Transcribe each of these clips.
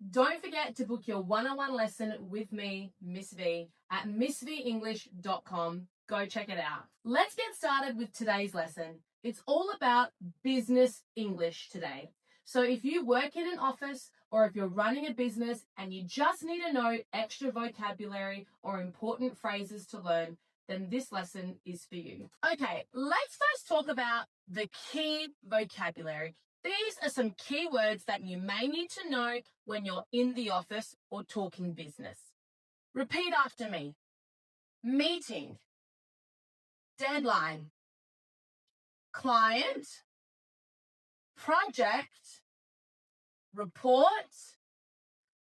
don't forget to book your one-on-one lesson with me, Miss V, at missvenglish.com. Go check it out. Let's get started with today's lesson. It's all about business English today. So if you work in an office or if you're running a business and you just need to know extra vocabulary or important phrases to learn, then this lesson is for you. Okay, let's first talk about the key vocabulary. These are some key words that you may need to know when you're in the office or talking business. Repeat after me. Meeting, deadline, client, project, report,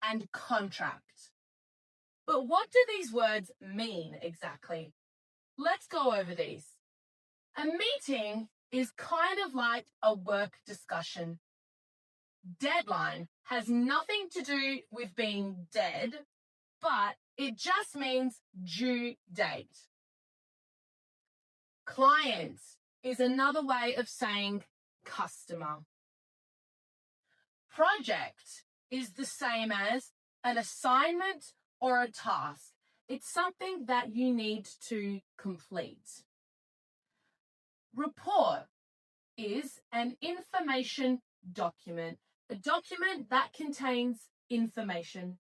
and contract. But what do these words mean exactly? Let's go over these. A meeting is kind of like a work discussion. Deadline has nothing to do with being dead, but it just means due date. Client is another way of saying customer. Project is the same as an assignment or a task. It's something that you need to complete. Report is an information document, a document that contains information.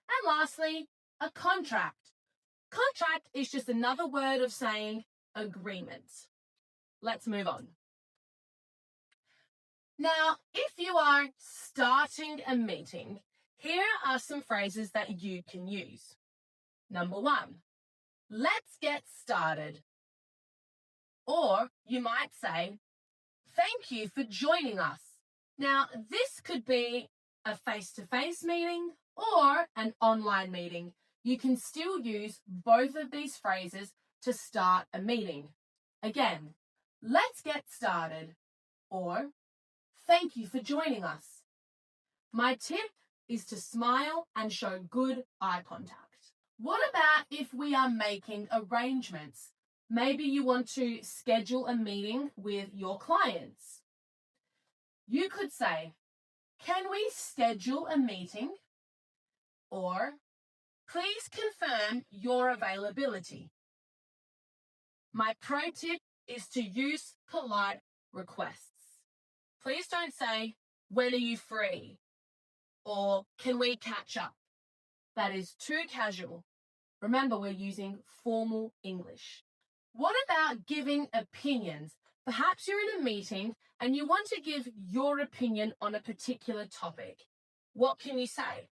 And lastly, a contract. Contract is just another word of saying agreement. Let's move on. Now, if you are starting a meeting, here are some phrases that you can use. Number 1, let's get started. Or you might say, thank you for joining us. Now, this could be a face-to-face meeting or an online meeting. You can still use both of these phrases to start a meeting. Again, let's get started, or thank you for joining us. My tip is to smile and show good eye contact. What about if we are making arrangements? Maybe you want to schedule a meeting with your clients. You could say, can we schedule a meeting? Or, please confirm your availability. My pro tip is to use polite requests. Please don't say, when are you free? Or, can we catch up? That is too casual. Remember, we're using formal English. What about giving opinions? Perhaps you're in a meeting and you want to give your opinion on a particular topic. What can you say?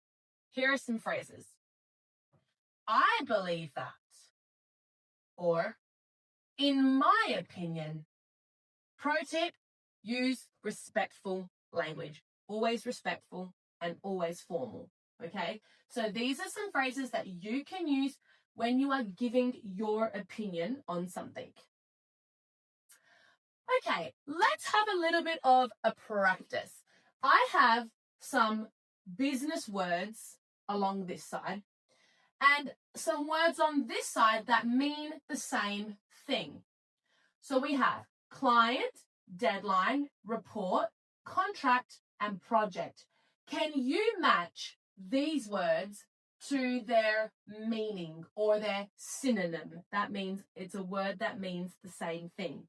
Here are some phrases. I believe that. Or, in my opinion. Pro tip, use respectful language. Always respectful and always formal. Okay? So these are some phrases that you can use when you are giving your opinion on something. Okay, let's have a little bit of a practice. I have some business words along this side and some words on this side that mean the same thing. So we have client, deadline, report, contract, and project. Can you match these words to their meaning or their synonym? That means it's a word that means the same thing.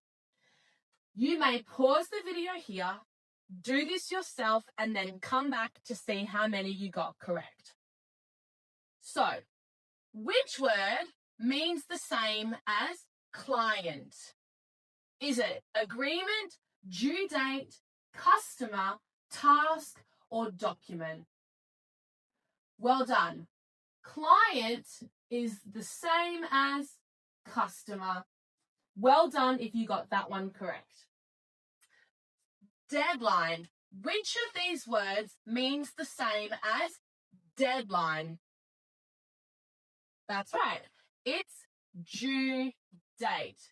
You may pause the video here, do this yourself, and then come back to see how many you got correct. So, which word means the same as client? Is it agreement, due date, customer, task, or document? Well done. Client is the same as customer. Well done if you got that one correct. Deadline. Which of these words means the same as deadline? That's right. It's due date.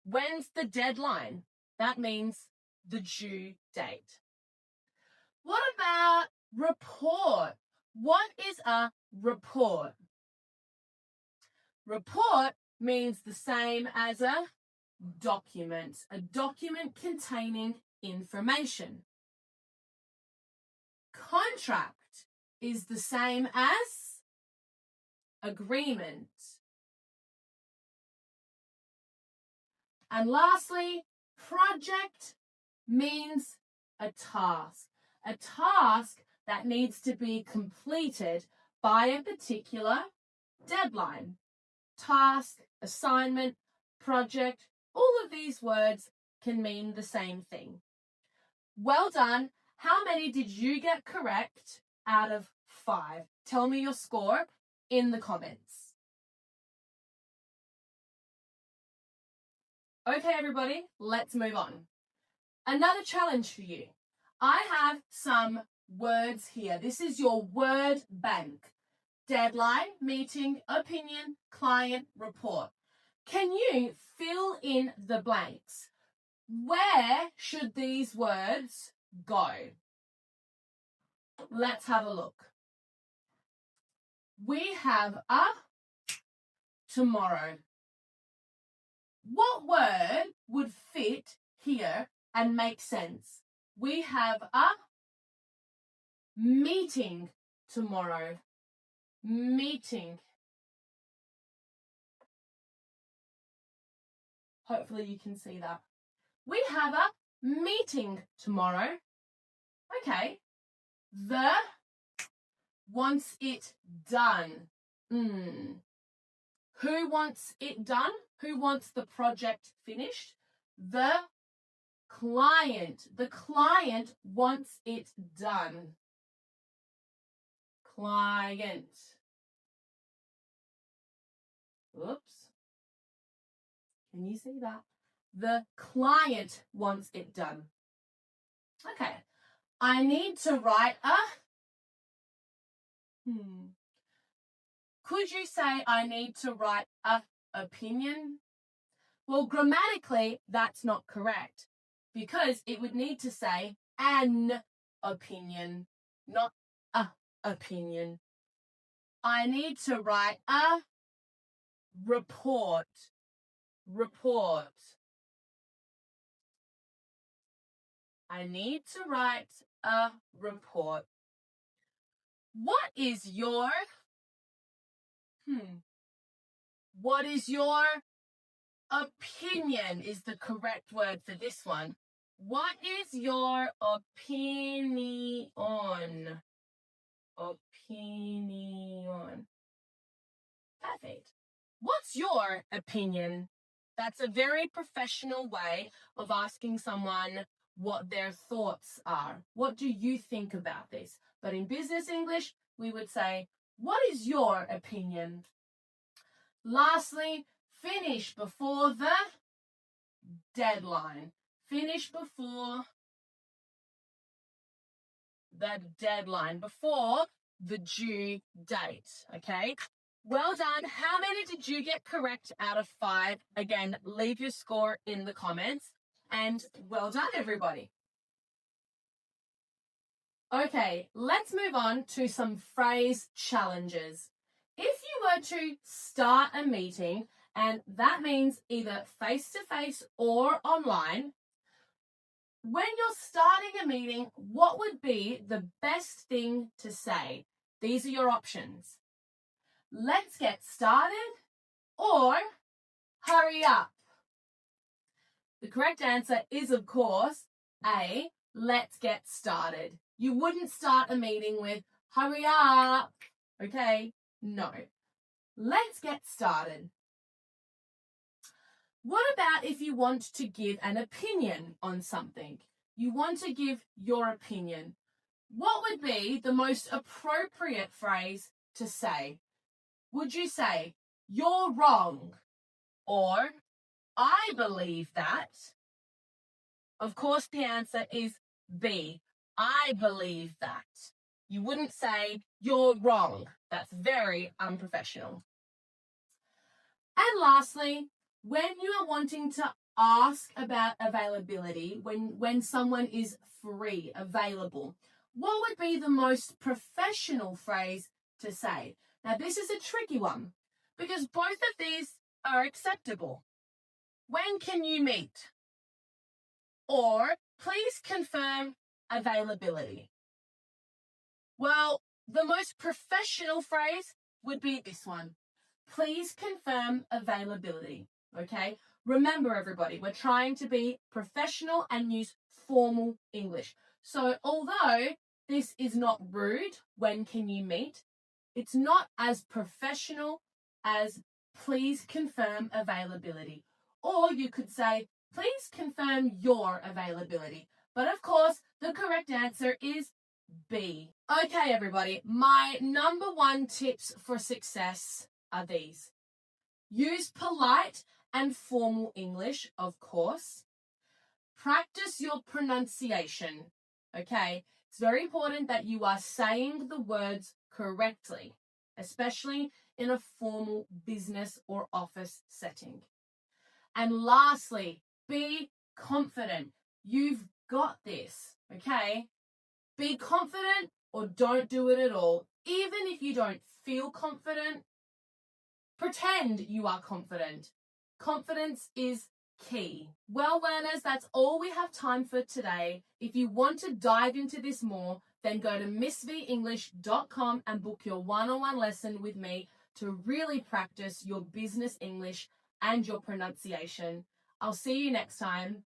When's the deadline? That means the due date. What about report? What is a report? Report means the same as a document containing information. Contract is the same as agreement. And lastly, project means a task that needs to be completed by a particular deadline. Task, assignment, project, all of these words can mean the same thing. Well done. How many did you get correct out of 5? Tell me your score in the comments. Okay, everybody, let's move on. Another challenge for you. I have some words here. This is your word bank. Deadline, meeting, opinion, client, report. Can you fill in the blanks? Where should these words go? Let's have a look. We have a tomorrow. What word would fit here and make sense? We have a meeting tomorrow. Meeting. Hopefully you can see that. We have a meeting tomorrow. Okay. The wants it done. Who wants it done? Who wants the project finished? The client. The client wants it done. Client. Oops. Can you see that? The client wants it done. Okay. I need to write a Could you say I need to write a opinion? Well, grammatically, that's not correct because it would need to say an opinion, not a opinion. I need to write a report. Report. I need to write a report. What is your What is your opinion is the correct word for this one. What is your opinion? Opinion. Perfect. What's your opinion? That's a very professional way of asking someone what their thoughts are. What do you think about this? But in business English, we would say, what is your opinion? Lastly, finish before the deadline. Finish before the deadline, before the due date, okay? Well done. How many did you get correct out of 5? Again, leave your score in the comments. And well done, everybody. Okay, let's move on to some phrase challenges. If you were to start a meeting, and that means either face-to-face or online, when you're starting a meeting, what would be the best thing to say? These are your options. Let's get started or hurry up. The correct answer is, of course, A, let's get started. You wouldn't start a meeting with hurry up, okay? No. Let's get started. What about if you want to give an opinion on something? You want to give your opinion. What would be the most appropriate phrase to say? Would you say, you're wrong, or I believe that? Of course, the answer is B, I believe that. You wouldn't say, you're wrong. That's very unprofessional. And lastly, when you are wanting to ask about availability, when someone is free, available, what would be the most professional phrase to say? Now, this is a tricky one because both of these are acceptable. When can you meet? Or please confirm availability. Well, The most professional phrase would be this one. Please confirm availability. Okay? Remember, everybody, we're trying to be professional and use formal English. So, although this is not rude, when can you meet? It's not as professional as please confirm availability. Or you could say, please confirm your availability. But of course, the correct answer is B. Okay, everybody, my number one tips for success are these. Use polite and formal English, of course. Practice your pronunciation, okay? It's very important that you are saying the words correctly, especially in a formal business or office setting. And lastly, be confident. You've got this, okay? Be confident or don't do it at all. Even if you don't feel confident, pretend you are confident. Confidence is key. Well, learners, that's all we have time for today. If you want to dive into this more, then go to missvenglish.com and book your one-on-one lesson with me to really practice your business English and your pronunciation. I'll see you next time.